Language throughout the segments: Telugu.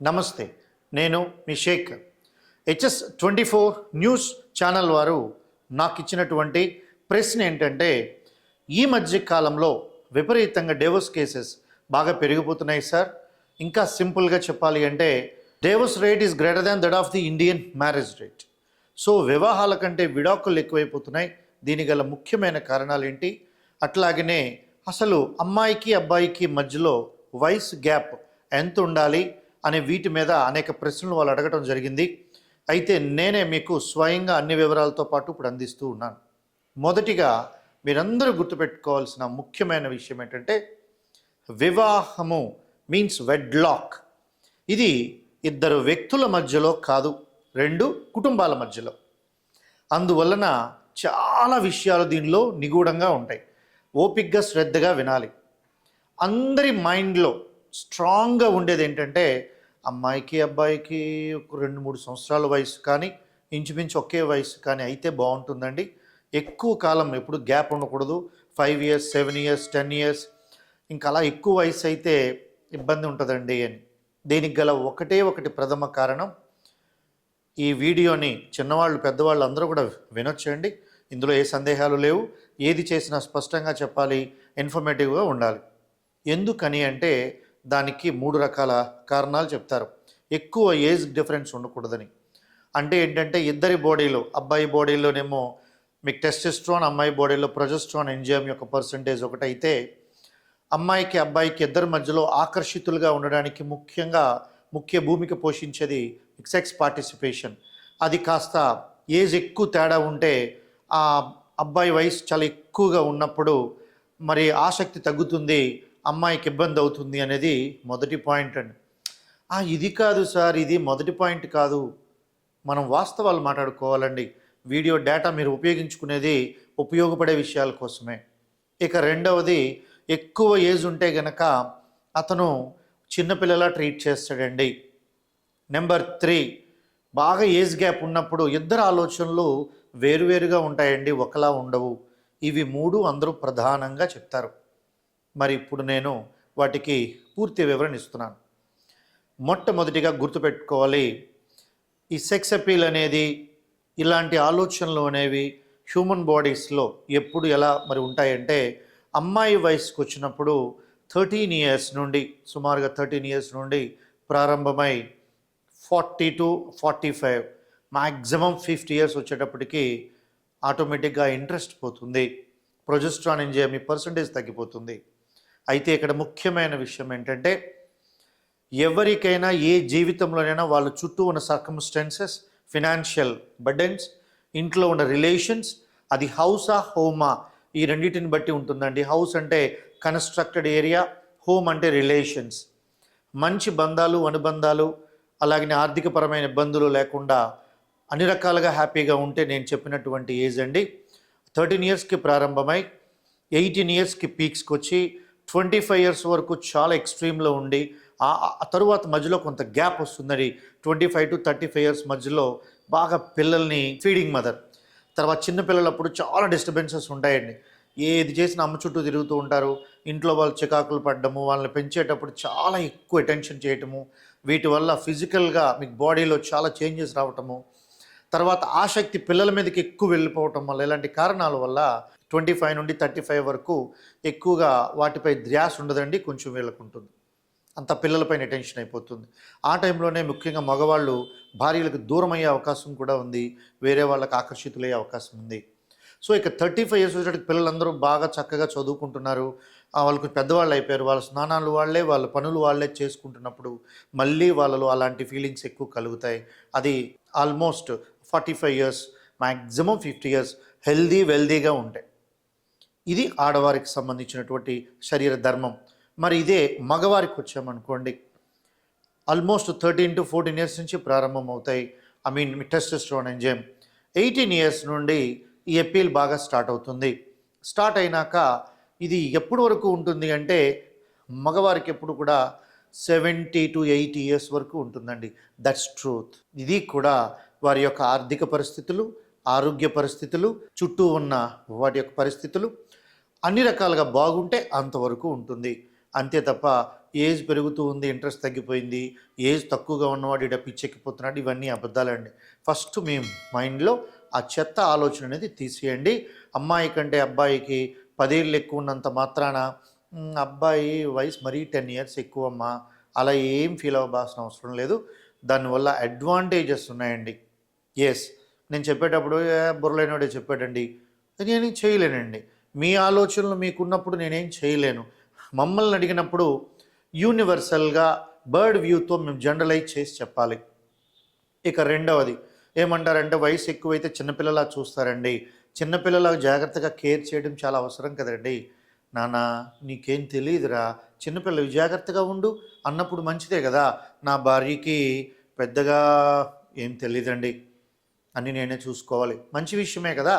నమస్తే, నేను మీ షేక్. HS24 న్యూస్ ఛానల్ వారు నాకు ఇచ్చినటువంటి ప్రశ్న ఏంటంటే, ఈ మధ్య కాలంలో విపరీతంగా డైవోర్స్ కేసెస్ బాగా పెరిగిపోతున్నాయి సార్. ఇంకా సింపుల్గా చెప్పాలి అంటే divorce rate is greater than that of the Indian marriage rate. So వివాహాల కంటే విడాకులు ఎక్కువైపోతున్నాయి. దీని గల ముఖ్యమైన కారణాలు ఏంటి, అట్లాగనే అసలు అమ్మాయికి అబ్బాయికి మధ్యలో వయసు గ్యాప్ ఎంత ఉండాలి అనే వీటి మీద అనేక ప్రశ్నలు వాళ్ళు అడగటం జరిగింది. అయితే నేనే మీకు స్వయంగా అన్ని వివరాలతో పాటు ఇప్పుడు అందిస్తూ ఉన్నాను. మొదటిగా మీరందరూ గుర్తుపెట్టుకోవాల్సిన ముఖ్యమైన విషయం ఏంటంటే, వివాహము మీన్స్ వెడ్లాక్. ఇది ఇద్దరు వ్యక్తుల మధ్యలో కాదు, రెండు కుటుంబాల మధ్యలో. అందువలన చాలా విషయాలు దీనిలో నిగూఢంగా ఉంటాయి. ఓపికగా శ్రద్ధగా వినాలి. అందరి మైండ్లో స్ట్రాంగ్గా ఉండేది ఏంటంటే, అమ్మాయికి అబ్బాయికి ఒక 2-3 సంవత్సరాల వయసు కానీ ఇంచుమించు ఒకే వయసు కానీ అయితే బాగుంటుందండి. ఎక్కువ కాలం ఎప్పుడు గ్యాప్ ఉండకూడదు. 5 years, 7 years, 10 years ఇంకా అలా ఎక్కువ వయసు అయితే ఇబ్బంది ఉంటుందండి అని. దీనికి గల ఒకటి ప్రథమ కారణం, ఈ వీడియోని చిన్నవాళ్ళు పెద్దవాళ్ళు అందరూ కూడా వినొచ్చండి. ఇందులో ఏ సందేహాలు లేవు. ఏది చేసినా స్పష్టంగా చెప్పాలి, ఇన్ఫర్మేటివ్గా ఉండాలి. ఎందుకని అంటే దానికి 3 రకాల కారణాలు చెప్తారు. ఎక్కువ ఏజ్ డిఫరెన్స్ ఉండకూడదని. అంటే ఏంటంటే, ఇద్దరి బాడీలో, అబ్బాయి బాడీలోనేమో మీకు టెస్టోస్టెరాన్, అమ్మాయి బాడీలో ప్రొజెస్టెరాన్ ఎంజైమ్ యొక్క పర్సంటేజ్ ఒకటైతే, అమ్మాయికి అబ్బాయికి ఇద్దరి మధ్యలో ఆకర్షితులుగా ఉండడానికి ముఖ్య భూమిక పోషించేది సెక్స్ పార్టిసిపేషన్. అది కాస్త ఏజ్ ఎక్కువ తేడా ఉంటే, ఆ అబ్బాయి వయసు చాలా ఎక్కువగా ఉన్నప్పుడు మరి ఆసక్తి తగ్గుతుంది, అమ్మాయికి ఇబ్బంది అవుతుంది అనేది మొదటి పాయింట్ అండి. ఇది కాదు సార్, ఇది మొదటి పాయింట్ కాదు. మనం వాస్తవాలు మాట్లాడుకోవాలండి. వీడియో డేటా మీరు ఉపయోగించుకునేది ఉపయోగపడే విషయాల కోసమే. ఇక రెండవది, ఎక్కువ ఏజ్ ఉంటే గనక అతను చిన్నపిల్లలా ట్రీట్ చేస్తాడండి. నెంబర్ 3, బాగా ఏజ్ గ్యాప్ ఉన్నప్పుడు ఇద్దరు ఆలోచనలు వేరువేరుగా ఉంటాయండి, ఒకలా ఉండవు. ఇవి 3 అందరూ ప్రధానంగా చెప్తారు. మరి ఇప్పుడు నేను వాటికి పూర్తి వివరణ ఇస్తున్నాను. మొట్టమొదటిగా గుర్తుపెట్టుకోవాలి, ఈ సెక్స్ అపీల్ అనేది, ఇలాంటి ఆలోచనలు అనేవి హ్యూమన్ బాడీస్లో ఎప్పుడు ఎలా మరి ఉంటాయంటే, అమ్మాయి వయసుకు వచ్చినప్పుడు 13 years నుండి, సుమారుగా 13 years నుండి ప్రారంభమై 40 to 45, మ్యాక్సిమం 50 years వచ్చేటప్పటికి ఆటోమేటిక్గా ఇంట్రెస్ట్ పోతుంది, ప్రొజెస్ట్రాన్ ఎంజైమ్ పర్సంటేజ్ తగ్గిపోతుంది. అయితే ఇక్కడ ముఖ్యమైన విషయం ఏంటంటే, ఎవరికైనా ఏ జీవితంలోనైనా వాళ్ళ చుట్టూ ఉన్న సర్కమ్స్టాన్సెస్, ఫినాన్షియల్ బర్డెన్స్, ఇంట్లో ఉన్న రిలేషన్స్, అది హౌసా హోమా ఈ రెండింటిని బట్టి ఉంటుందండి. హౌస్ అంటే కన్స్ట్రక్టెడ్ ఏరియా, హోమ్ అంటే రిలేషన్స్. మంచి బంధాలు, అనుబంధాలు, అలాగే ఆర్థికపరమైన ఇబ్బందులు లేకుండా అన్ని రకాలుగా హ్యాపీగా ఉంటే నేను చెప్పినటువంటి ఏజ్ అండి. 13 yearsకి ప్రారంభమై 18 yearsకి పీక్స్కి వచ్చి 25 years వరకు చాలా ఎక్స్ట్రీమ్లో ఉండి, ఆ తరువాత మధ్యలో కొంత గ్యాప్ వస్తుందండి. 25 to 35 years మధ్యలో బాగా పిల్లల్ని ఫీడింగ్ మదర్. తర్వాత చిన్నపిల్లలప్పుడు చాలా డిస్టర్బెన్సెస్ ఉంటాయండి. ఏది చేసినా అమ్మ చుట్టూ తిరుగుతూ ఉంటారు. ఇంట్లో వాళ్ళు చికాకులు పడ్డము, వాళ్ళని పెంచేటప్పుడు చాలా ఎక్కువ అటెన్షన్ చేయటము, వీటి వల్ల ఫిజికల్గా మీకు బాడీలో చాలా చేంజెస్ రావటము, తర్వాత ఆసక్తి పిల్లల మీదకి ఎక్కువ వెళ్ళిపోవటం వల్ల, ఇలాంటి కారణాల వల్ల 25 నుండి 35 వరకు ఎక్కువగా వాటిపై ధ్యాస ఉండదండి, కొంచెం వీళ్ళకు ఉంటుంది. అంత పిల్లలపైన అటెన్షన్ అయిపోతుంది. ఆ టైంలోనే ముఖ్యంగా మగవాళ్ళు భార్యలకు దూరం అయ్యే అవకాశం కూడా ఉంది, వేరే వాళ్ళకి ఆకర్షితులయ్యే అవకాశం ఉంది. సో ఇక 35 years వచ్చేటికి పిల్లలందరూ బాగా చక్కగా చదువుకుంటున్నారు, వాళ్ళకు పెద్దవాళ్ళు అయిపోయారు, వాళ్ళ స్నానాలు వాళ్ళే, వాళ్ళ పనులు వాళ్ళే చేసుకుంటున్నప్పుడు మళ్ళీ వాళ్ళలో అలాంటి ఫీలింగ్స్ ఎక్కువ కలుగుతాయి. అది almost 45 years, maximum 50 years healthy వెల్దీగా ఉంటాయి. ఇది ఆడవారికి సంబంధించినటువంటి శరీర ధర్మం. మరి ఇదే మగవారికి వచ్చామనుకోండి, ఆల్మోస్ట్ 13 to 14 years నుంచి ప్రారంభం అవుతాయి. టెస్టోస్టెరాన్ ఎంజైమ్ 18 years నుండి ఈ అపీల్ బాగా స్టార్ట్ అవుతుంది. స్టార్ట్ అయినాక ఇది ఎప్పుడు వరకు ఉంటుంది అంటే, మగవారికి ఎప్పుడు కూడా 70 to 80 years వరకు ఉంటుందండి. That's truth. ఇది కూడా వారి యొక్క ఆర్థిక పరిస్థితులు, ఆరోగ్య పరిస్థితులు, చుట్టూ ఉన్న వాటి యొక్క పరిస్థితులు అన్ని రకాలుగా బాగుంటే అంతవరకు ఉంటుంది. అంతే తప్ప ఏజ్ పెరుగుతూ ఉంది, ఇంట్రెస్ట్ తగ్గిపోయింది, ఏజ్ తక్కువగా ఉన్నవాడు ఇడ పిచ్చెక్కిపోతున్నాడు, ఇవన్నీ అబద్ధాలండి. ఫస్ట్ మీ మైండ్లో ఆ చెత్త ఆలోచన అనేది తీసేయండి. అమ్మాయి కంటే అబ్బాయికి 10 ఏళ్ళు ఎక్కువ ఉన్నంత మాత్రాన అబ్బాయి వయసు మరీ 10 ఇయర్స్ ఎక్కువమ్మా అలా ఏం ఫీల్ అవ్వాల్సిన అవసరం లేదు. దానివల్ల అడ్వాంటేజెస్ ఉన్నాయండి. ఎస్, నేను చెప్పేటప్పుడు బుర్రలేనోడే చెప్పాడండి, నేనేం చేయలేనండి. మీ ఆలోచనలు మీకున్నప్పుడు నేనేం చేయలేను. మమ్మల్ని అడిగినప్పుడు యూనివర్సల్గా బర్డ్ వ్యూతో మేము జనరలైజ్ చేసి చెప్పాలి. ఇక రెండవది ఏమంటారంటే వయసు ఎక్కువైతే చిన్నపిల్లలా చూస్తారండి. చిన్నపిల్లలా జాగ్రత్తగా కేర్ చేయడం చాలా అవసరం కదండి. నాన్న నీకేం తెలియదురా, చిన్నపిల్లలు జాగ్రత్తగా ఉండు అన్నప్పుడు మంచిదే కదా. నా భార్యకి పెద్దగా ఏం తెలియదండి, అన్నీ నేనే చూసుకోవాలి, మంచి విషయమే కదా.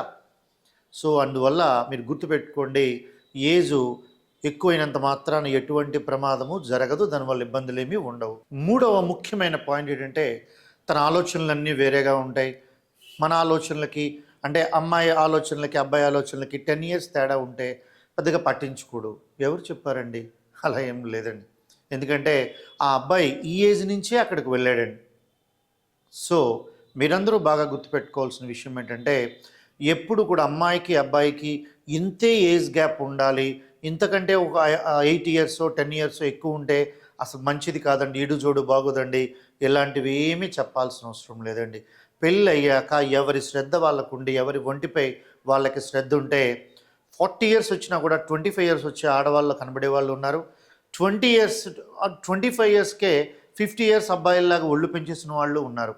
సో అందువల్ల మీరు గుర్తుపెట్టుకోండి, ఏజు ఎక్కువైనంత మాత్రాన ఎటువంటి ప్రమాదము జరగదు, దానివల్ల ఇబ్బందులు ఏమీ ఉండవు. మూడవ ముఖ్యమైన పాయింట్ ఏంటంటే తన ఆలోచనలన్నీ వేరేగా ఉంటాయి. మన ఆలోచనలకి అంటే అమ్మాయి ఆలోచనలకి అబ్బాయి ఆలోచనలకి 10 ఇయర్స్ తేడా ఉంటే పెద్దగా పట్టించుకోడు. ఎవరు చెప్పారండి? అలా ఏం లేదండి. ఎందుకంటే ఆ అబ్బాయి ఈ ఏజ్ నుంచే అక్కడికి వెళ్ళాడండి. సో మీరందరూ బాగా గుర్తుపెట్టుకోవాల్సిన విషయం ఏంటంటే ఎప్పుడు కూడా అమ్మాయికి అబ్బాయికి ఇంతే ఏజ్ గ్యాప్ ఉండాలి, ఇంతకంటే ఒక 8 ఇయర్స్ 10 ఇయర్స్ ఎక్కువ ఉంటే అసలు మంచిది కాదండి, ఈడు జోడు బాగోదండి, ఇలాంటివి ఏమీ చెప్పాల్సిన అవసరం లేదండి. పెళ్ళి అయ్యాక ఎవరి శ్రద్ధ వాళ్ళకు ఉండి ఎవరి ఒంటిపై వాళ్ళకి శ్రద్ధ ఉంటే 40 ఇయర్స్ వచ్చినా కూడా 25 ఇయర్స్ వచ్చే ఆడవాళ్ళు కనబడే వాళ్ళు ఉన్నారు. 20 ఇయర్స్ 25 ఇయర్స్కే 50 ఇయర్స్ అబ్బాయిల్లాగా ఒళ్ళు పెంచేసిన వాళ్ళు ఉన్నారు.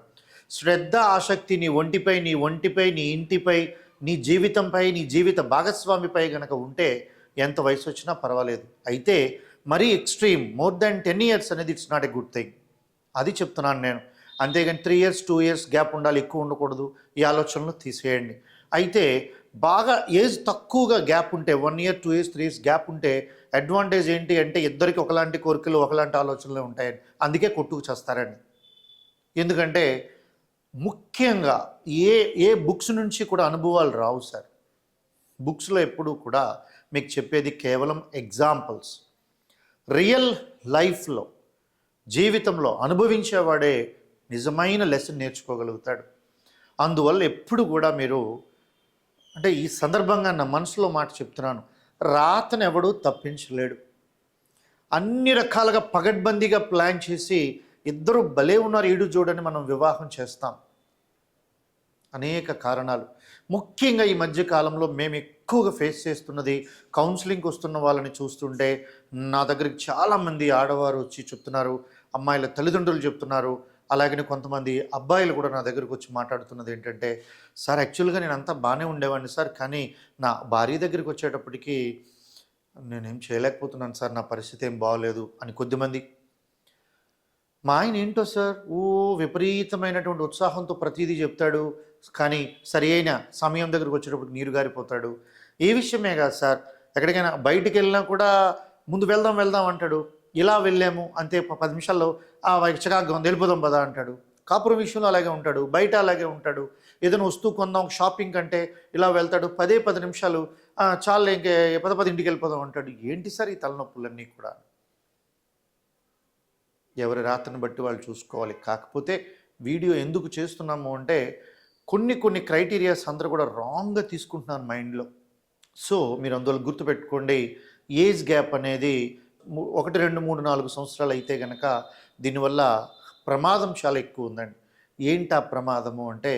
శ్రద్ధ ఆసక్తి నీ ఒంటిపై నీ ఇంటిపై నీ జీవితంపై నీ జీవిత భాగస్వామిపై గనక ఉంటే ఎంత వయసు వచ్చినా పర్వాలేదు. అయితే మరీ ఎక్స్ట్రీమ్ మోర్ దాన్ 10 ఇయర్స్ అనేది it's not a good thing, అది చెప్తున్నాను నేను. అంతేగాని 3 ఇయర్స్ 2 ఇయర్స్ గ్యాప్ ఉండాలి, ఎక్కువ ఉండకూడదు, ఈ ఆలోచనలు తీసేయండి. అయితే బాగా ఏజ్ తక్కువగా గ్యాప్ ఉంటే 1 ఇయర్ 2 ఇయర్స్ 3 ఇయర్స్ గ్యాప్ ఉంటే అడ్వాంటేజ్ ఏంటి అంటే ఇద్దరికి ఒకలాంటి కోరికలు ఒకలాంటి ఆలోచనలు ఉంటాయండి. అందుకే కొట్టుకు చేస్తారండి. ఎందుకంటే ముఖ్యంగా ఏ ఏ బుక్స్ నుంచి కూడా అనుభవాలు రావు సార్. బుక్స్లో ఎప్పుడూ కూడా మీకు చెప్పేది కేవలం ఎగ్జాంపుల్స్. రియల్ లైఫ్లో జీవితంలో అనుభవించేవాడే నిజమైన లెసన్ నేర్చుకోగలుగుతాడు. అందువల్ల ఎప్పుడు కూడా మీరు అంటే ఈ సందర్భంగా నా మనసులో మాట చెప్తున్నాను, రాతను ఎవడూ తప్పించలేడు. అన్ని రకాలుగా పగడ్బందీగా ప్లాన్ చేసి ఇద్దరు భలే ఉన్నారు ఈడు చూడని మనం వివాహం చేస్తాం. అనేక కారణాలు, ముఖ్యంగా ఈ మధ్య కాలంలో మేము ఎక్కువగా ఫేస్ చేస్తున్నది కౌన్సిలింగ్కి వస్తున్న వాళ్ళని చూస్తుంటే నా దగ్గరికి చాలామంది ఆడవారు వచ్చి చెప్తున్నారు, అమ్మాయిల తల్లిదండ్రులు చెప్తున్నారు, అలాగని కొంతమంది అబ్బాయిలు కూడా నా దగ్గరికి వచ్చి మాట్లాడుతున్నది ఏంటంటే సార్ యాక్చువల్గా నేను అంతా బాగానే ఉండేవాడిని సార్, కానీ నా భార్య దగ్గరికి వచ్చేటప్పటికి నేనేం చేయలేకపోతున్నాను సార్, నా పరిస్థితి ఏం బాగోలేదు అని కొద్దిమంది. మా ఆయన ఏంటో సార్ విపరీతమైనటువంటి ఉత్సాహంతో ప్రతిదీ చెప్తాడు, కానీ సరి అయిన సమయం దగ్గరకు వచ్చేటప్పుడు నీరు గారిపోతాడు. ఏ విషయమే కాదు సార్, ఎక్కడికైనా బయటికి వెళ్ళినా కూడా ముందు వెళ్దాం వెళ్దాం అంటాడు, ఇలా వెళ్ళాము అంతే 10 నిమిషాల్లో చికాగ్గా ఉంది వెళ్ళిపోదాం పదా అంటాడు. కాపురం విషయంలో అలాగే ఉంటాడు, బయట అలాగే ఉంటాడు. ఏదైనా వస్తువు కొందాం షాపింగ్ అంటే ఇలా వెళ్తాడు, 10 నిమిషాలు చాలు ఇంకే 10 ఇంటికి వెళ్ళిపోదాం అంటాడు. ఏంటి సార్ ఈ తలనొప్పులన్నీ కూడా? ఎవరి రాత్రిని బట్టి వాళ్ళు చూసుకోవాలి. కాకపోతే వీడియో ఎందుకు చేస్తున్నాము అంటే కొన్ని క్రైటీరియాస్ అందరూ కూడా రాంగ్గా తీసుకుంటున్నారు మైండ్లో. సో మీరు అందువల్ల గుర్తుపెట్టుకోండి, ఏజ్ గ్యాప్ అనేది 1 2 3 4 సంవత్సరాలు అయితే కనుక దీనివల్ల ప్రమాదం చాలా ఎక్కువ ఉందండి. ఏంటి ఆ ప్రమాదము అంటే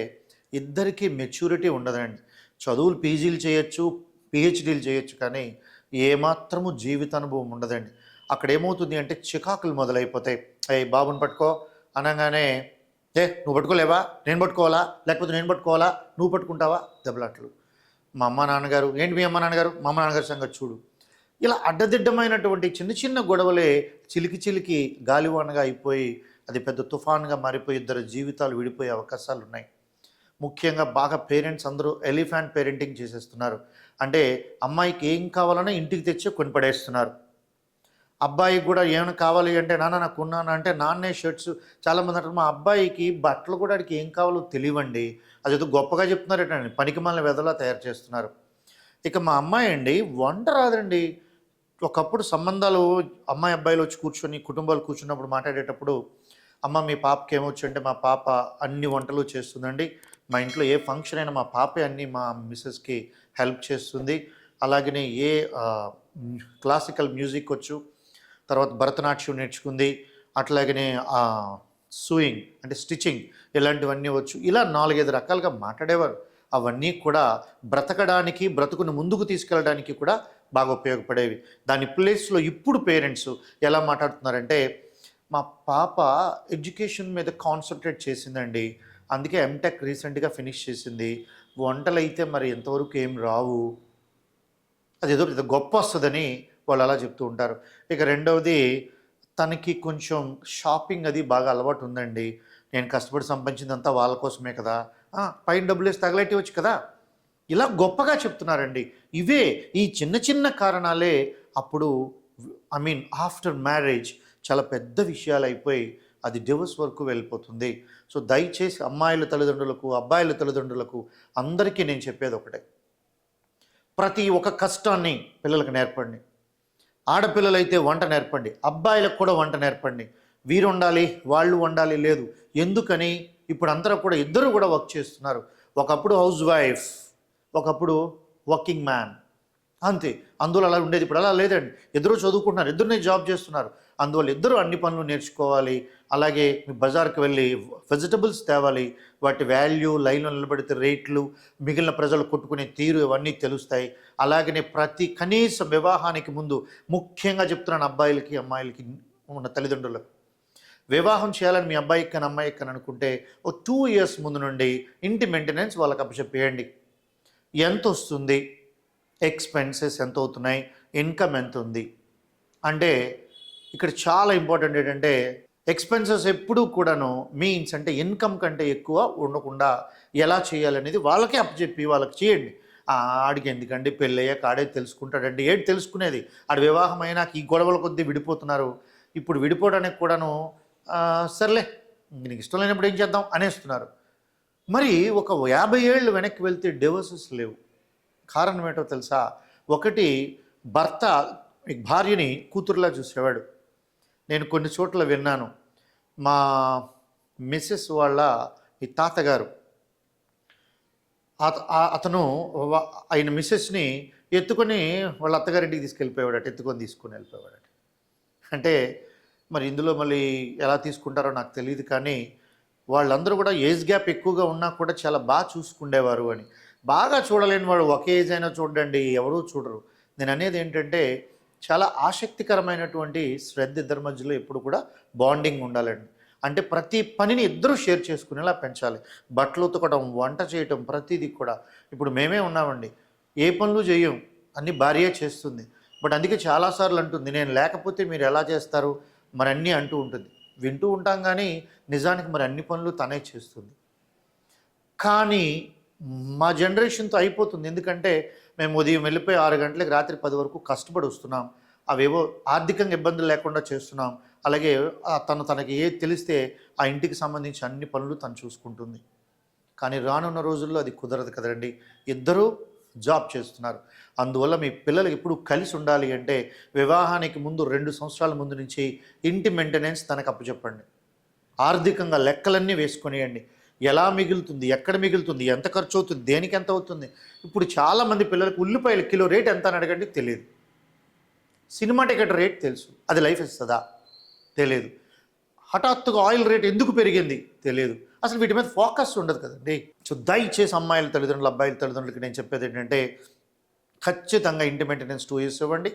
ఇద్దరికీ మెచ్యూరిటీ ఉండదండి. చదువులు పీజీలు చేయొచ్చు, పిహెచ్డీలు చేయొచ్చు, కానీ ఏమాత్రము జీవితానుభవం ఉండదండి. అక్కడ ఏమవుతుంది అంటే చికాకులు మొదలైపోతాయి. అయ్యి బాబుని పట్టుకో అనగానే నువ్వు పట్టుకోలేవా, నేను పట్టుకోవాలా, లేకపోతే నేను పట్టుకోవాలా, నువ్వు పట్టుకుంటావా, దెబ్బలాట్లు. మా అమ్మ నాన్నగారు ఏంటి, మీ అమ్మ నాన్నగారు, మా అమ్మ నాన్నగారి సంగతి చూడు. ఇలా అడ్డదిడ్డమైనటువంటి చిన్న గొడవలే చిలికి గాలివానగా అయిపోయి అది పెద్ద తుఫాన్గా మారిపోయి ఇద్దరు జీవితాలు విడిపోయే అవకాశాలు ఉన్నాయి. ముఖ్యంగా బాగా పేరెంట్స్ అందరూ ఎలిఫెంట్ పేరెంటింగ్ చేసేస్తున్నారు. అంటే అమ్మాయికి ఏం కావాలన్నా ఇంటికి తెచ్చి కొనిపడేస్తున్నారు. అబ్బాయికి కూడా ఏమైనా కావాలి అంటే నాన్న నాకు కొన్నాను అంటే నాన్నే షర్ట్స్. చాలామంది అంటారు మా అబ్బాయికి బట్టలు కూడా వాడికి ఏం కావాలో తెలియండి, అదేదో గొప్పగా చెప్తున్నారేటండి, పనికి మాలిన వెదలా తయారు చేస్తున్నారు. ఇక మా అమ్మాయి అండి వంట రాదండి, ఒకప్పుడు సంబంధాలు అమ్మాయి అబ్బాయిలు వచ్చి కూర్చొని కుటుంబాలు కూర్చున్నప్పుడు మాట్లాడేటప్పుడు, అమ్మ మీ పాపకి ఏమొచ్చు అంటే, మా పాప అన్ని వంటలు చేస్తుందండి. మా ఇంట్లో ఏ ఫంక్షన్ అయినా మా పాపే అన్నీ మా మిసెస్‌కి హెల్ప్ చేస్తుంది. అలాగనే క్లాసికల్ మ్యూజిక్ వచ్చు. తర్వాత భరతనాట్యం నేర్చుకుంది. అట్లాగనే సూయింగ్ అంటే స్టిచింగ్ ఇలాంటివన్నీ వచ్చు. ఇలా 4, 5 రకాలుగా మాట్లాడేవారు. అవన్నీ కూడా బ్రతకడానికి, బ్రతుకుని ముందుకు తీసుకెళ్ళడానికి కూడా బాగా ఉపయోగపడేవి. దాని ప్లేస్‌లో ఇప్పుడు పేరెంట్స్ ఎలా మాట్లాడుతున్నారంటే, మా పాప ఎడ్యుకేషన్ మీద కాన్సంట్రేట్ చేసిందండి. అందుకే ఎంటెక్ రీసెంట్‌గా ఫినిష్ చేసింది. వంటలైతే మరి ఎంతవరకు ఏం రావు. అదేదో పెద్ద గొప్పొస్తదని వాళ్ళు అలా చెప్తూ ఉంటారు. ఇక రెండవది, తనకి కొంచెం షాపింగ్ అది బాగా అలవాటు ఉందండి. నేను కష్టపడి సంపాదించిందంతా వాళ్ళ కోసమే కదా! పైన డబ్బులేసి తగలెట్టేయొచ్చు కదా! ఇలా గొప్పగా చెప్తున్నారండి. ఇవే ఈ చిన్న చిన్న కారణాలే అప్పుడు ఆఫ్టర్ మ్యారేజ్ చాలా పెద్ద విషయాలయిపోయి అది డివోర్స్ వరకు వెళ్ళిపోతుంది. సో, దయచేసి అమ్మాయిల తల్లిదండ్రులకు, అబ్బాయిల తల్లిదండ్రులకు అందరికీ నేను చెప్పేది ఒకటే. ప్రతి ఒక్క కష్టాన్ని పిల్లలకు నేర్పండి. ఆడపిల్లలైతే వంట నేర్పండి. అబ్బాయిలకు కూడా వంట నేర్పండి. వీరు వండాలి, వాళ్ళు వండాలి లేదు. ఎందుకని ఇప్పుడు అందరూ కూడా ఇద్దరు కూడా వర్క్ చేస్తున్నారు. ఒకప్పుడు హౌస్ వైఫ్, ఒకప్పుడు వర్కింగ్ మ్యాన్. అంతే. అందువల్ల అలా ఉండేది. ఇప్పుడు అలా లేదండి. ఇద్దరు చదువుకుంటున్నారు, ఇద్దరినే జాబ్ చేస్తున్నారు. అందువల్ల ఇద్దరు అన్ని పనులు నేర్చుకోవాలి. అలాగే బజార్కి వెళ్ళి వెజిటబుల్స్ తేవాలి. వాటి వాల్యూ, లైన్లో నిలబడితే రేట్లు, మిగిలిన ప్రజలు కొట్టుకునే తీరు ఇవన్నీ తెలుస్తాయి. అలాగనే ప్రతి కనీసం వివాహానికి ముందు ముఖ్యంగా చెప్తున్నాను అబ్బాయిలకి, అమ్మాయిలకి ఉన్న తల్లిదండ్రులకు. వివాహం చేయాలని మీ అబ్బాయికి కానీ అమ్మాయికి కానీ అనుకుంటే ఓ 2 ఇయర్స్ ముందు నుండి ఇంటి మెయింటెనెన్స్ వాళ్ళకి అప్పచెప్పేయండి. ఎంత వస్తుంది, ఎక్స్‌పెన్సెస్ ఎంత అవుతున్నాయి, ఇన్‌కమ్ ఎంత ఉంది. అంటే ఇక్కడ చాలా ఇంపార్టెంట్ ఏంటంటే, ఎక్స్‌పెన్సెస్ ఎప్పుడూ కూడాను మీన్స్ అంటే ఇన్‌కమ్ కంటే ఎక్కువ ఉండకుండా ఎలా చేయాలనేది వాళ్ళకే అప్పచెప్పి వాళ్ళకి చేయండి. ఆడికి ఎందుకండి పెళ్ళయ్యాక ఆడే తెలుసుకుంటాడండి. ఏటి తెలుసుకునేది? ఆడి వివాహం అయినాక ఈ గొడవల కొద్దీ విడిపోతున్నారు. ఇప్పుడు విడిపోవడానికి కూడాను సర్లే నీకు ఇష్టం లేనప్పుడు ఏం చేద్దాం అనేస్తున్నారు. మరి ఒక 50 ఏళ్ళు వెనక్కి వెళ్తే డివోర్సెస్ లేవు. కారణం ఏంటో తెలుసా? ఒకటి, భర్త భార్యని కూతురులా చూసేవాడు. నేను కొన్ని చోట్ల విన్నాను. మా మిసెస్ వాళ్ళ ఈ తాతగారు అతను ఆయన మిసెస్ని ఎత్తుకొని వాళ్ళ అత్తగారింటికి తీసుకెళ్ళిపోయాడట. తీసుకొని వెళ్ళిపోయాడట. అంటే మరి ఇందులో మళ్ళీ ఎలా తీసుకుంటారో నాకు తెలియదు. కానీ వాళ్ళందరూ కూడా ఏజ్ గ్యాప్ ఎక్కువగా ఉన్నా కూడా చాలా బాగా చూసుకుండేవారు అని. బాగా చూడలేని వాడు ఒక ఏజ్ అయినా చూడండి, ఎవరూ చూడరు. నేను అనేది ఏంటంటే, చాలా ఆసక్తికరమైనటువంటి శ్రద్ధ ఇద్దరి మధ్యలో ఎప్పుడు కూడా బాండింగ్ ఉండాలండి. అంటే ప్రతి పనిని ఇద్దరూ షేర్ చేసుకునేలా పెంచాలి. బట్టలు ఉతకడం, వంట చేయటం, ప్రతిదీ కూడా. ఇప్పుడు మేమే ఉన్నామండి, ఏ పనులు చేయం, అన్నీ భార్యే చేస్తుంది. బట్ అందుకే చాలాసార్లు అంటుంది, నేను లేకపోతే మీరు ఎలా చేస్తారు మరి అన్నీ అంటూ ఉంటుంది. వింటూ ఉంటాం కానీ నిజానికి మరి అన్ని పనులు తనే చేస్తుంది. కానీ మా జనరేషన్తో అయిపోతుంది. ఎందుకంటే మేము ఉదయం వెళ్ళిపోయి 6 గంటలకు రాత్రి 10 వరకు కష్టపడి వస్తున్నాం. అవేవో ఆర్థికంగా ఇబ్బందులు లేకుండా చేస్తున్నాం. అలాగే తనకి ఏది తెలిస్తే ఆ ఇంటికి సంబంధించి అన్ని పనులు తను చూసుకుంటుంది. కానీ రానున్న రోజుల్లో అది కుదరదు కదండి. ఇద్దరూ జాబ్ చేస్తున్నారు. అందువల్ల మీ పిల్లలు ఎప్పుడు కలిసి ఉండాలి అంటే, వివాహానికి ముందు 2 సంవత్సరాల ముందు నుంచి ఇంటి మెయింటెనెన్స్ తనకు అప్పచెప్పండి. ఆర్థికంగా లెక్కలన్నీ వేసుకొనియండి. ఎలా మిగులుతుంది, ఎక్కడ మిగులుతుంది, ఎంత ఖర్చు అవుతుంది, దేనికి ఎంత అవుతుంది. ఇప్పుడు చాలామంది పిల్లలకు ఉల్లిపాయల కిలో రేట్ ఎంత అని అడగండి, తెలియదు. సినిమా టికెట్ రేట్ తెలుసు, అది లైఫ్ ఇస్తుందా? తెలియదు. హఠాత్తుగా ఆయిల్ రేట్ ఎందుకు పెరిగింది తెలియదు. అసలు వీటి మీద ఫోకస్ ఉండదు కదండి. సో దయచేసి అమ్మాయిల తల్లిదండ్రులు, అబ్బాయిల తల్లిదండ్రులకి నేను చెప్పేది ఏంటంటే, ఖచ్చితంగా ఇంటి మెయింటెనెన్స్ 2 ఇయర్స్ ఇవ్వండి.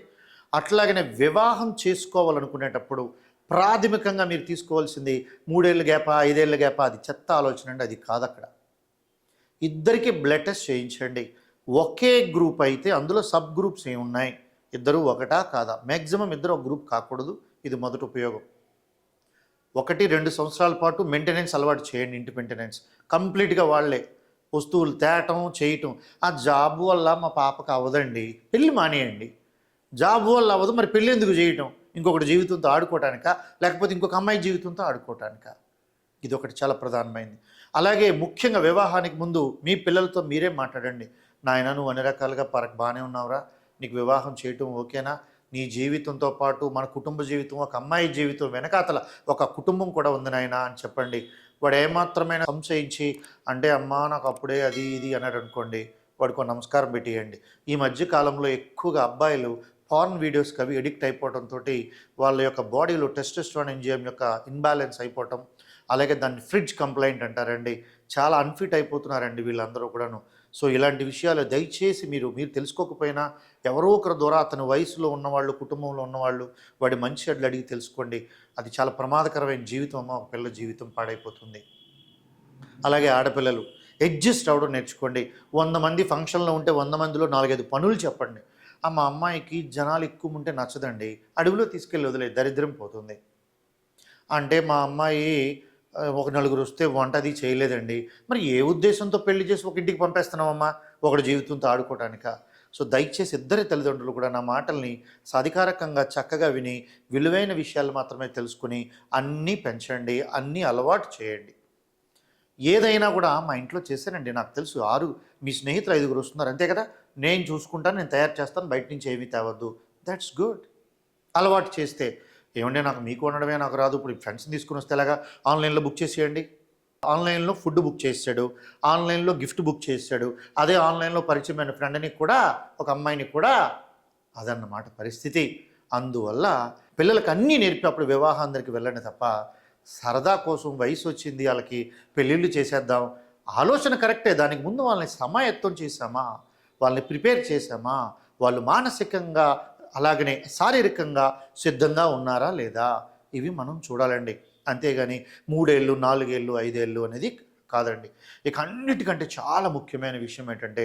అట్లాగనే వివాహం చేసుకోవాలనుకునేటప్పుడు ప్రాథమికంగా మీరు తీసుకోవాల్సింది 3 ఏళ్ళ గ్యాపా, 5 ఏళ్ళ గ్యాపా, అది చెత్త ఆలోచన అండి. అది కాదు. అక్కడ ఇద్దరికి బ్లడ్ టెస్ట్ చేయించండి. ఒకే గ్రూప్ అయితే అందులో సబ్ గ్రూప్స్ ఏమున్నాయి, ఇద్దరు ఒకటా కాదా, మ్యాక్సిమం ఇద్దరు ఒక గ్రూప్ కాకూడదు. ఇది మొదటి ఉపయోగం. 1-2 సంవత్సరాల పాటు మెయింటెనెన్స్ అలవాటు చేయండి. ఇంటి మెయింటెనెన్స్ కంప్లీట్గా వాళ్ళే వస్తువులు తేటం చేయటం. ఆ జాబ్ వల్ల మా పాపకు అవ్వదండి, పెళ్ళి మానేయండి. జాబ్ వల్ల అవ్వదు, మరి పెళ్ళి ఎందుకు చేయటం? ఇంకొకటి జీవితంతో ఆడుకోవటానికా, లేకపోతే ఇంకొక అమ్మాయి జీవితంతో ఆడుకోవటానికా? ఇది ఒకటి చాలా ప్రధానమైంది. అలాగే ముఖ్యంగా వివాహానికి ముందు మీ పిల్లలతో మీరే మాట్లాడండి. నాయన, నువ్వు అన్ని రకాలుగా బాగానే ఉన్నావురా, నీకు వివాహం చేయటం ఓకేనా, నీ జీవితంతో పాటు మన కుటుంబ జీవితం, ఒక అమ్మాయి జీవితం వెనకాతల ఒక కుటుంబం కూడా ఉంది నాయనా అని చెప్పండి. వాడు ఏమాత్రమైన సంశయించి అంటే అమ్మా నాకు అప్పుడే అది ఇది అన్నాడు అనుకోండి, వాడికి ఒక నమస్కారం పెట్టేయండి. ఈ మధ్య కాలంలో ఎక్కువగా అబ్బాయిలు పార్న్ వీడియోస్కి అవి ఎడిక్ట్ అయిపోవడంతో వాళ్ళ యొక్క బాడీలో టెస్టోస్టెరాన్ ఎంజైమ్ యొక్క ఇన్బ్యాలెన్స్ అయిపోవటం, అలాగే దాన్ని ఫ్రిడ్జ్ కంప్లైంట్ అంటారండి. చాలా అన్ఫిట్ అయిపోతున్నారండి వీళ్ళందరూ కూడాను. సో ఇలాంటి విషయాలు దయచేసి మీరు తెలుసుకోకపోయినా ఎవరో ఒకరి ద్వారా అతని వయసులో ఉన్నవాళ్ళు, కుటుంబంలో ఉన్నవాళ్ళు వాడి మంచి చెడ్డలు అడిగి తెలుసుకోండి. అది చాలా ప్రమాదకరమైన జీవితం అమ్మ, ఒక పిల్ల జీవితం పాడైపోతుంది. అలాగే ఆడపిల్లలు అడ్జస్ట్ అవ్వడం నేర్చుకోండి. 100 మంది ఫంక్షన్లో ఉంటే 100 మందిలో 4-5 పనులు చెప్పండి. మా అమ్మాయికి జనాలు ఎక్కువ ఉంటే నచ్చదండి, అడవిలో తీసుకెళ్ళి వదిలే, దరిద్రం పోతుంది. అంటే మా అమ్మాయి ఒక నలుగురు వస్తే వంట అది చేయలేదండి. మరి ఏ ఉద్దేశంతో పెళ్లి చేసి ఒక ఇంటికి పంపేస్తున్నామమ్మా, ఒకటి జీవితంతో ఆడుకోవటానిక? సో దయచేసి ఇద్దరి తల్లిదండ్రులు కూడా నా మాటల్ని సాధికారకంగా చక్కగా విని విలువైన విషయాలు మాత్రమే తెలుసుకుని అన్నీ పెంచండి, అన్నీ అలవాటు చేయండి. ఏదైనా కూడా మా ఇంట్లో చేశానండి, నాకు తెలుసు. మీ స్నేహితులు 5 వస్తున్నారు అంతే కదా, నేను చూసుకుంటాను, నేను తయారు చేస్తాను, బయట నుంచి ఏమీ తేవద్దు. That's good. అలవాటు చేస్తే ఏమంటే నాకు మీకు వండడమే నాకు రాదు, ఇప్పుడు ఫ్రెండ్స్ని తీసుకుని వస్తే ఎలాగా, ఆన్లైన్లో బుక్ చేసేయండి. ఆన్లైన్లో ఫుడ్ బుక్ చేసాడు, ఆన్లైన్లో గిఫ్ట్ బుక్ చేశాడు, అదే ఆన్లైన్లో పరిచయమైన ఫ్రెండ్ని కూడా, ఒక అమ్మాయిని కూడా, అదన్నమాట పరిస్థితి. అందువల్ల పిల్లలకి అన్నీ నేర్పి అప్పుడు వివాహాందరికి వెళ్ళండి తప్ప సరదా కోసం వయసు వచ్చింది వాళ్ళకి పెళ్ళిళ్ళు చేసేద్దాం ఆలోచన కరెక్టే. దానికి ముందు వాళ్ళని సమాయత్తం చేశామా, వాళ్ళని ప్రిపేర్ చేశామా, వాళ్ళు మానసికంగా అలాగనే శారీరకంగా సిద్ధంగా ఉన్నారా లేదా, ఇవి మనం చూడాలండి. అంతేగాని 3 ఏళ్ళు 4 ఏళ్ళు 5 ఏళ్ళు అనేది కాదండి. ఇక అన్నిటికంటే చాలా ముఖ్యమైన విషయం ఏంటంటే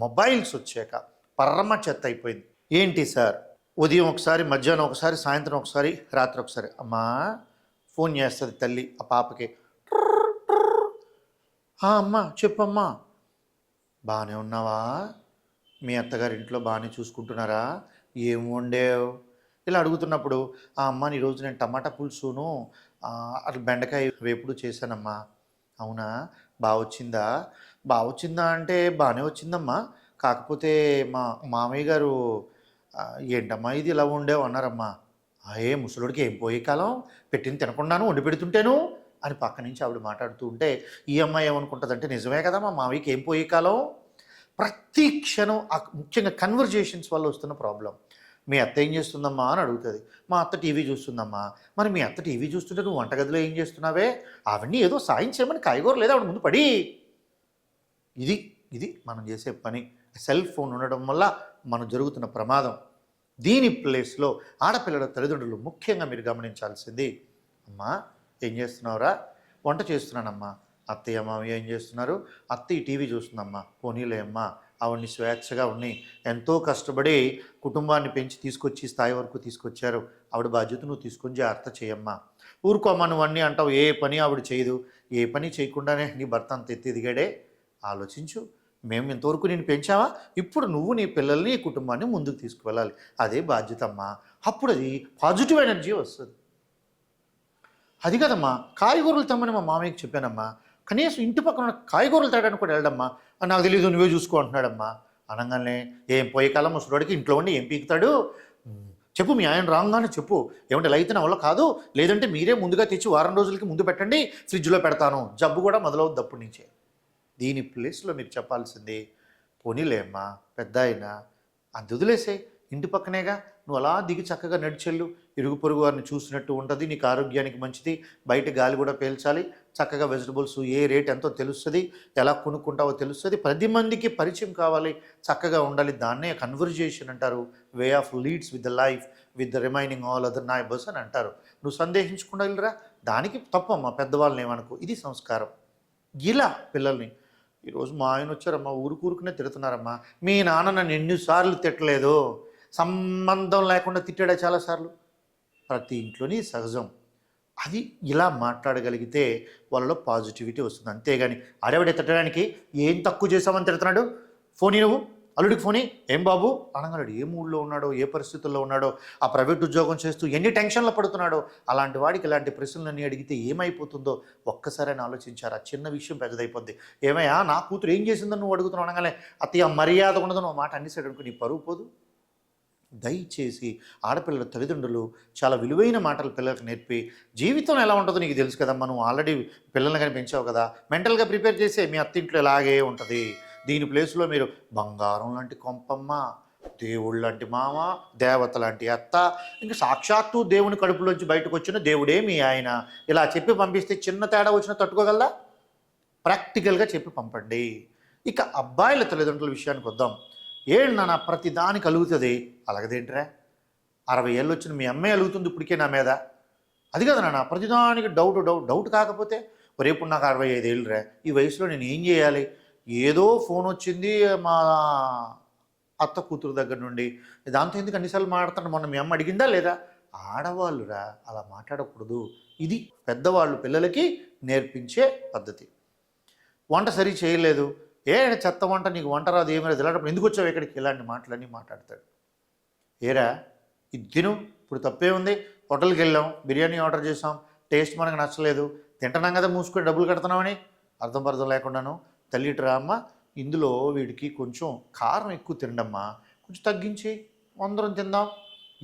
మొబైల్స్ వచ్చాక పరమ చెత్త అయిపోయింది. ఏంటి సార్, ఉదయం ఒకసారి, మధ్యాహ్నం ఒకసారి, సాయంత్రం ఒకసారి, రాత్రి ఒకసారి అమ్మా ఫోన్ చేస్తుంది తల్లి ఆ పాపకి. అమ్మా చెప్పమ్మా, బాగానే ఉన్నావా, మీ అత్తగారి ఇంట్లో బాగానే చూసుకుంటున్నారా, ఏం వండేవు, ఇలా అడుగుతున్నప్పుడు అమ్మ ఈరోజు నేను టమాటా పులుసును అట్లా బెండకాయ వేపుడు చేశానమ్మా. అవునా, బాగా వచ్చిందా? బాగా వచ్చిందా అంటే బాగానే వచ్చిందమ్మా, కాకపోతే మా మామయ్య గారు ఏంటమ్మా ఇది ఇలా వండేవు అన్నారమ్మా. ఏ ముసలుడికి ఏం పోయే కాలం, పెట్టింది తినకుండాను వండి పెడుతుంటేను అని పక్క నుంచి ఆవిడ మాట్లాడుతూ ఉంటే ఈ అమ్మాయి ఏమనుకుంటుందంటే నిజమే కదా మా మామయ్యకి ఏం పోయే కాలం. ప్రతి క్షణం ముఖ్యంగా కన్వర్జేషన్స్ వల్ల వస్తున్న ప్రాబ్లం. మీ అత్త ఏం చేస్తుందమ్మా అని అడుగుతుంది. మా అత్త టీవీ చూస్తుందమ్మా. మరి మీ అత్త టీవీ చూస్తుంటే నువ్వు వంటగదిలో ఏం చేస్తున్నావే, అవన్నీ ఏదో సాయం చేయమని కాయగూర లేదా ఆవిడ ముందు పడి. ఇది ఇది మనం చేసే పని. సెల్ ఫోన్ ఉండడం వల్ల మనం జరుగుతున్న ప్రమాదం. దీని ప్లేస్లో ఆడపిల్లల తల్లిదండ్రులు ముఖ్యంగా మీరు గమనించాల్సింది, అమ్మా ఏం చేస్తున్నావురా, వంట చేస్తున్నానమ్మా. అత్తయ్య మామయ్య ఏం చేస్తున్నారు, అత్తయ్య టీవీ చూస్తుందమ్మా. పోనీలే అమ్మా, ఆవిడ్ని స్వేచ్ఛగా ఉన్ని ఎంతో కష్టపడి కుటుంబాన్ని పెంచి తీసుకొచ్చి స్థాయి వరకు తీసుకొచ్చారు, ఆవిడ బాధ్యత నువ్వు తీసుకొని జాగ్రత్త చేయమ్మా. ఊరుకోమ్మా నువ్వు అన్నీ అంటావు, ఏ పని ఆవిడ చేయదు, ఏ పని చేయకుండానే నీ భర్త అంత ఎత్తి ఎదిగాడే. ఆలోచించు, మేము ఇంతవరకు నేను పెంచావా, ఇప్పుడు నువ్వు నీ పిల్లల్ని ఈ కుటుంబాన్ని ముందుకు తీసుకువెళ్ళాలి, అదే బాధ్యత అమ్మా. అప్పుడు అది పాజిటివ్ ఎనర్జీ వస్తుంది. అది కదమ్మా, కాయగూరలు తెమ్మని మా మామయ్యకి చెప్పానమ్మా, కనీసం ఇంటి పక్కన కాయగూరలు తేడానికి కూడా వెళ్ళడమ్మా. నాకు తెలీదు నువ్వే చూసుకో అంటున్నాడమ్మా. అనగానే ఏం పోయే కాలం ముసలోడికి ఇంట్లో ఉండి ఏం పీకుతాడు, చెప్పు మీ ఆయన రాగానే చెప్పు, ఏమంటే ఇలా అయితే నా వల్ల కాదు, లేదంటే మీరే ముందుగా తెచ్చి వారం రోజులకి ముందు పెట్టండి, ఫ్రిడ్జ్లో పెడతాను, జబ్బు కూడా మొదలవుద్ది అప్పటి నుంచే. దీని ప్లేస్లో మీరు చెప్పాల్సింది, పోనీలే అమ్మా పెద్ద అయినా అది వదిలేసే, ఇంటి పక్కనేగా, నువ్వు అలా దిగి చక్కగా నడిచెళ్ళు, ఇరుగు పొరుగు వారిని చూసినట్టు ఉంటుంది, నీకు ఆరోగ్యానికి మంచిది, బయట గాలి కూడా పీల్చాలి, చక్కగా వెజిటబుల్స్ ఏ రేట్ ఎంతో తెలుస్తుంది, ఎలా కొనుక్కుంటావో తెలుస్తుంది, 10 మందికి పరిచయం కావాలి, చక్కగా ఉండాలి. దాన్నే కన్వర్జేషన్ అంటారు, way of leads with the life with the remaining all other neighbours అని అంటారు. నువ్వు సందేహించకుండా వెళ్ళరా, దానికి తప్పమ్మా, పెద్దవాళ్ళని ఏమనుకో, ఇది సంస్కారం. ఇలా పిల్లల్ని, ఈరోజు మా ఆయన వచ్చారమ్మా, ఊరుకునే తిడుతున్నారమ్మా, మీ నాన్న నన్ను ఎన్నిసార్లు తిట్టలేదు, సంబంధం లేకుండా తిట్టాడా చాలాసార్లు. ప్రతి ఇంట్లోని సహజం. అది ఇలా మాట్లాడగలిగితే వాళ్ళలో పాజిటివిటీ వస్తుంది. అంతేగాని అడవిడ తిట్టడానికి ఏం తక్కువ చేసామని తిడుతున్నాడు, ఫోనీ నువ్వు అల్లుడికి ఫోనీ, ఏం బాబు అనగలడు, ఏ మూడ్లో ఉన్నాడో, ఏ పరిస్థితుల్లో ఉన్నాడో, ఆ ప్రైవేట్ ఉద్యోగం చేస్తూ ఎన్ని టెన్షన్లు పడుతున్నాడో, అలాంటి వాడికి ఇలాంటి ప్రశ్నలన్నీ అడిగితే ఏమైపోతుందో ఒక్కసారి ఆలోచించారు. ఆ చిన్న విషయం పెద్దదైపోద్ది. ఏమయ్యా నా కూతురు ఏం చేసిందని నువ్వు అడుగుతున్నావు అనగానే అత్తయ్య మర్యాద ఉండదు నువ్వు మాట అన్నిసాడు అనుకో, నీ పరువు పోదు. దయచేసి ఆడపిల్లల తల్లిదండ్రులు చాలా విలువైన మాటలు పిల్లలకు నేర్పి, జీవితం ఎలా ఉంటుందో నీకు తెలుసు కదమ్మా, నువ్వు ఆల్రెడీ పిల్లల్ని కానీ పెంచావు కదా, మెంటల్గా ప్రిపేర్ చేసే మీ అత్తింట్లో ఇలాగే ఉంటుంది. దీని ప్లేస్లో మీరు బంగారం లాంటి కొంపమ్మ, దేవుళ్ళు లాంటి మామ, దేవత లాంటి అత్త, ఇంకా సాక్షాత్తు దేవుని కడుపులోంచి బయటకు వచ్చిన దేవుడే మీ ఆయన, ఇలా చెప్పి పంపిస్తే చిన్న తేడా వచ్చినా తట్టుకోగలరా? ప్రాక్టికల్గా చెప్పి పంపండి. ఇక అబ్బాయిల తల్లిదండ్రుల విషయానికి వద్దాం. ఏడు నాన్న ప్రతి దానికి అలుగుతుంది, అలాగదేంట్రా 60 ఏళ్ళు వచ్చిన మీ అమ్మాయి అలుగుతుంది ఇప్పటికే నా మీద, అది కదా నాన్న ప్రతిదానికి డౌట్ కాకపోతే, రేపు నాకు 65 ఏళ్ళురా, ఈ వయసులో నేను ఏం చేయాలి? ఏదో ఫోన్ వచ్చింది మా అత్త కూతురు దగ్గర నుండి, దాంతో ఎందుకు అన్నిసార్లు మాట్లాడుతాను, మొన్న మీ అమ్మ అడిగిందా లేదా? ఆడవాళ్ళురా అలా మాట్లాడకూడదు. ఇది పెద్దవాళ్ళు పిల్లలకి నేర్పించే పద్ధతి. వంట సరి చేయలేదు, చెత్త వంట, నీకు వంట రాదు, ఏమి రాదు, ఇలాంటప్పుడు ఎందుకు వచ్చావు ఇక్కడికి, ఇలాంటి మాటలన్నీ మాట్లాడతాడు. ఏరా ఇది తిను, ఇప్పుడు తప్పే ఉంది, హోటల్కి వెళ్ళాం, బిర్యానీ ఆర్డర్ చేసాం, టేస్ట్ మనకు నచ్చలేదు, తింటున్నాం కదా మూసుకొని డబ్బులు కడుతున్నామని అర్థం లేకుండాను, తల్లిటరా అమ్మ ఇందులో వీడికి కొంచెం కారం ఎక్కువ తిండమ్మా, కొంచెం తగ్గించి అందరం తిందాం,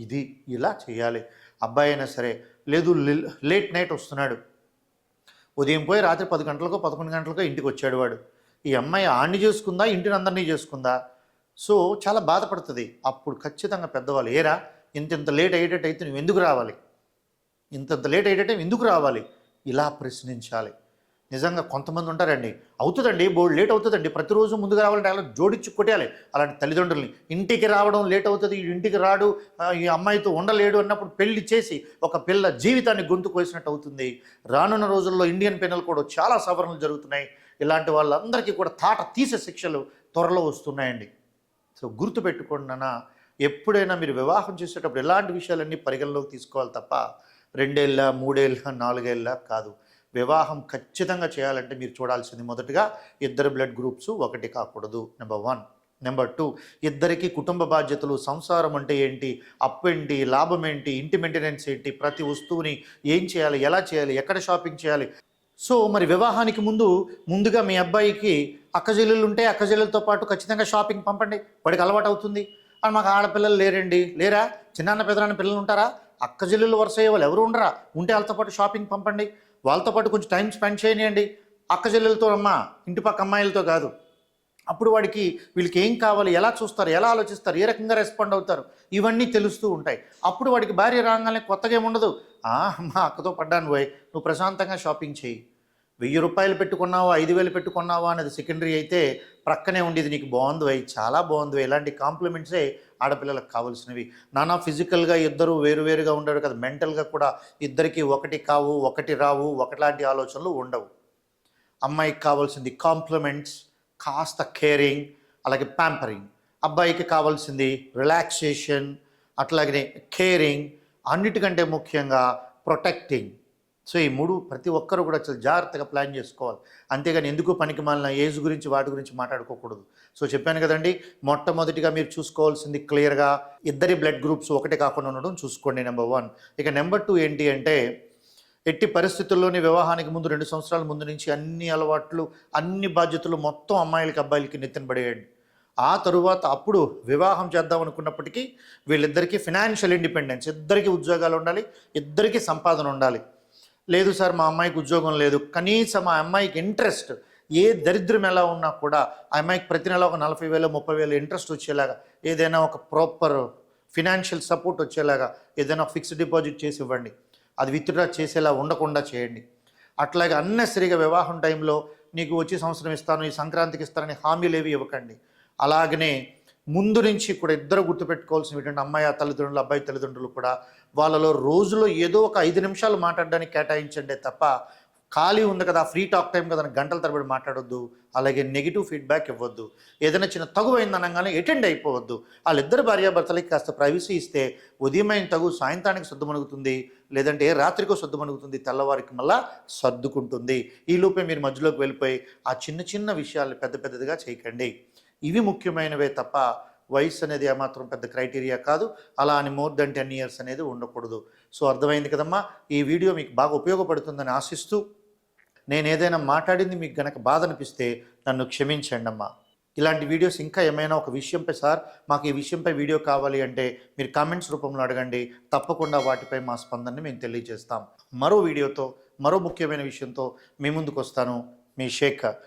ఇది ఇలా చేయాలి. అబ్బాయి అయినా సరే, లేదు లేట్ నైట్ వస్తున్నాడు, ఉదయం పోయి రాత్రి 10 గంటలకో 11 గంటలకో ఇంటికి వచ్చాడు వాడు, ఈ అమ్మాయి ఆడిని చేసుకుందా, ఇంటిని అందరినీ చేసుకుందా? సో చాలా బాధపడుతుంది. అప్పుడు ఖచ్చితంగా పెద్దవాళ్ళు, ఏరా ఇంత లేట్ అయ్యేటట్టు అయితే నువ్వు ఎందుకు రావాలి, ఇంత లేట్ అయ్యేటట్టు ఎందుకు రావాలి, ఇలా ప్రశ్నించాలి. నిజంగా కొంతమంది ఉంటారండి, అవుతుందండి బోర్డు లేట్ అవుతుందండి, ప్రతిరోజు ముందుకు రావాలంటే అలా జోడించి కొట్టేయాలి అలాంటి తల్లిదండ్రుల్ని. ఇంటికి రావడం లేట్ అవుతుంది, ఇంటికి రాడు, ఈ అమ్మాయితో ఉండలేడు అన్నప్పుడు పెళ్లి చేసి ఒక పిల్ల జీవితాన్ని గొంతు కోసినట్టు అవుతుంది. రానున్న రోజుల్లో ఇండియన్ పెనల్ కోడ్ చాలా సవరణలు జరుగుతున్నాయి. ఇలాంటి వాళ్ళందరికీ కూడా తాట తీసే శిక్షలు త్వరలో వస్తున్నాయండి. సో గుర్తుపెట్టుకోండి నాన్న, ఎప్పుడైనా మీరు వివాహం చేసేటప్పుడు ఇలాంటి విషయాలన్నీ పరిగణలోకి తీసుకోవాలి తప్ప 2 ఏళ్ళ 3 ఏళ్ళ 4 ఏళ్ళ కాదు. వివాహం ఖచ్చితంగా చేయాలంటే మీరు చూడాల్సింది మొదటగా ఇద్దరు బ్లడ్ గ్రూప్స్ ఒకటి కాకూడదు, నెంబర్ 1. నెంబర్ 2, ఇద్దరికి కుటుంబ బాధ్యతలు, సంసారం అంటే ఏంటి, అప్పు ఏంటి, లాభం ఏంటి, ఇంటి మెయింటెనెన్స్ ఏంటి, ప్రతి వస్తువుని ఏం చేయాలి, ఎలా చేయాలి, ఎక్కడ షాపింగ్ చేయాలి. సో మరి వివాహానికి ముందుగా మీ అబ్బాయికి అక్కజెల్లులు ఉంటే అక్కజెల్లులతో పాటు ఖచ్చితంగా షాపింగ్ పంపండి, వాడికి అలవాటు అవుతుంది. అని మాకు ఆడపిల్లలు లేరండి, లేరా చిన్నాన్న పెదనాన్న పిల్లలు ఉంటారా, అక్కజెల్లులు వరుస అయ్యే వాళ్ళు ఎవరు ఉండరా, ఉంటే వాళ్ళతో పాటు షాపింగ్ పంపండి, వాళ్ళతో పాటు కొంచెం టైం స్పెండ్ చేయనియండి. అక్కజెల్లులతో ఇంటి పక్క అమ్మాయిలతో కాదు. అప్పుడు వాడికి వీళ్ళకి ఏం కావాలి, ఎలా చూస్తారు, ఎలా ఆలోచిస్తారు, ఏ రకంగా రెస్పాండ్ అవుతారు, ఇవన్నీ తెలుస్తూ ఉంటాయి. అప్పుడు వాడికి భార్య రాగానే కొత్తగా ఏముండదు, మా అక్కతో పడ్డాను పోయి, నువ్వు ప్రశాంతంగా షాపింగ్ చేయి, 1000 రూపాయలు పెట్టుకున్నావా 5000 పెట్టుకున్నావా అనేది సెకండరీ అయితే, ప్రక్కనే ఉండేది నీకు బాగుంది వై, చాలా బాగుంది వై, ఇలాంటి కాంప్లిమెంట్సే ఆడపిల్లలకు కావాల్సినవి. నానా ఫిజికల్గా ఇద్దరు వేరువేరుగా ఉండరు కదా, మెంటల్గా కూడా ఇద్దరికి ఒకటి కావు, ఒకటి రావు, ఒకలాంటి ఆలోచనలు ఉండవు. అమ్మాయికి కావాల్సింది కాంప్లిమెంట్స్, కాస్త కేరింగ్, అలాగే ప్యాంపరింగ్. అబ్బాయికి కావాల్సింది రిలాక్సేషన్, అట్లాగనే కేరింగ్, అన్నిటికంటే ముఖ్యంగా ప్రొటెక్టింగ్. సో ఈ 3 ప్రతి ఒక్కరు కూడా చాలా జాగ్రత్తగా ప్లాన్ చేసుకోవాలి. అంతేగాని ఎందుకు పనికి మాలిన ఏజ్ గురించి వాటి గురించి మాట్లాడుకోకూడదు. సో చెప్పాను కదండి, మొట్టమొదటిగా మీరు చూసుకోవాల్సింది క్లియర్గా ఇద్దరి బ్లడ్ గ్రూప్స్ ఒకటి కాకుండా ఉండడం చూసుకోండి, నెంబర్ 1. ఇక నెంబర్ 2 ఏంటి అంటే, ఎట్టి పరిస్థితుల్లోని వివాహానికి ముందు 2 సంవత్సరాల ముందు నుంచి అన్ని అలవాట్లు, అన్ని బాధ్యతలు మొత్తం అమ్మాయిలకి అబ్బాయిలకి నెత్తిన పడేయండి. ఆ తరువాత అప్పుడు వివాహం చేద్దాం అనుకున్నప్పటికీ వీళ్ళిద్దరికీ ఫినాన్షియల్ ఇండిపెండెన్స్, ఇద్దరికీ ఉద్యోగాలు ఉండాలి, ఇద్దరికీ సంపాదన ఉండాలి. లేదు సార్ మా అమ్మాయికి ఉద్యోగం లేదు, కనీసం ఆ అమ్మాయికి ఇంట్రెస్ట్, ఏ దరిద్రం ఎలా ఉన్నా కూడా ఆ అమ్మాయికి ప్రతి నెల ఒక 40,000 30,000 ఇంట్రెస్ట్ వచ్చేలాగా, ఏదైనా ఒక ప్రాపర్ ఫినాన్షియల్ సపోర్ట్ వచ్చేలాగా ఏదైనా ఫిక్స్డ్ డిపాజిట్ చేసి ఇవ్వండి. అది విత్డ్రా చేసేలా ఉండకుండా చేయండి. అట్లాగే అన్నెసరిగా వివాహం టైంలో నీకు వచ్చే సంవత్సరం ఇస్తాను, ఈ సంక్రాంతికి ఇస్తానని హామీలు ఏవి ఇవ్వకండి. అలాగనే ముందు నుంచి కూడా ఇద్దరు గుర్తుపెట్టుకోవాల్సిన ఏంటంటే, అమ్మాయి తల్లిదండ్రులు అబ్బాయి తల్లిదండ్రులు కూడా వాళ్ళలో రోజులో ఏదో ఒక 5 నిమిషాలు మాట్లాడడానికి కేటాయించండి తప్ప, ఖాళీ ఉంది కదా ఫ్రీ టాక్ టైం కదా గంటల తరబడి మాట్లాడొద్దు. అలాగే నెగిటివ్ ఫీడ్బ్యాక్ ఇవ్వద్దు. ఏదైనా చిన్న తగువైంది అనగానే అటెండ్ అయిపోవద్దు. వాళ్ళిద్దరు భార్యాభర్తలకి కాస్త ప్రైవసీ ఇస్తే ఉదయమైన తగు సాయంత్రానికి సర్దుమణుగుతుంది, లేదంటే రాత్రికో సర్దుమణుగుతుంది, తెల్లవారికి మళ్ళా సర్దుకుంటుంది. ఈ లోపే మీరు మధ్యలోకి వెళ్ళిపోయి ఆ చిన్న చిన్న విషయాలు పెద్ద పెద్దదిగా చేయకండి. ఇవి ముఖ్యమైనవే తప్ప వయసు అనేది ఏమాత్రం పెద్ద క్రైటీరియా కాదు. అలా అని మోర్ దెన్ 10 years అనేది ఉండకూడదు. సో అర్థమైంది కదమ్మా. ఈ వీడియో మీకు బాగా ఉపయోగపడుతుందని ఆశిస్తూ, నేను ఏదైనా మాట్లాడింది మీకు గనక బాధ అనిపిస్తే నన్ను క్షమించండి అమ్మా. ఇలాంటి వీడియోస్ ఇంకా ఏమైనా ఒక విషయంపై సార్ మాకు ఈ విషయంపై వీడియో కావాలి అంటే మీరు కామెంట్స్ రూపంలో అడగండి, తప్పకుండా వాటిపై మా స్పందనని మేము తెలియజేస్తాం. మరో వీడియోతో మరో ముఖ్యమైన విషయంతో మీ ముందుకు వస్తాను. మీ శేఖర్.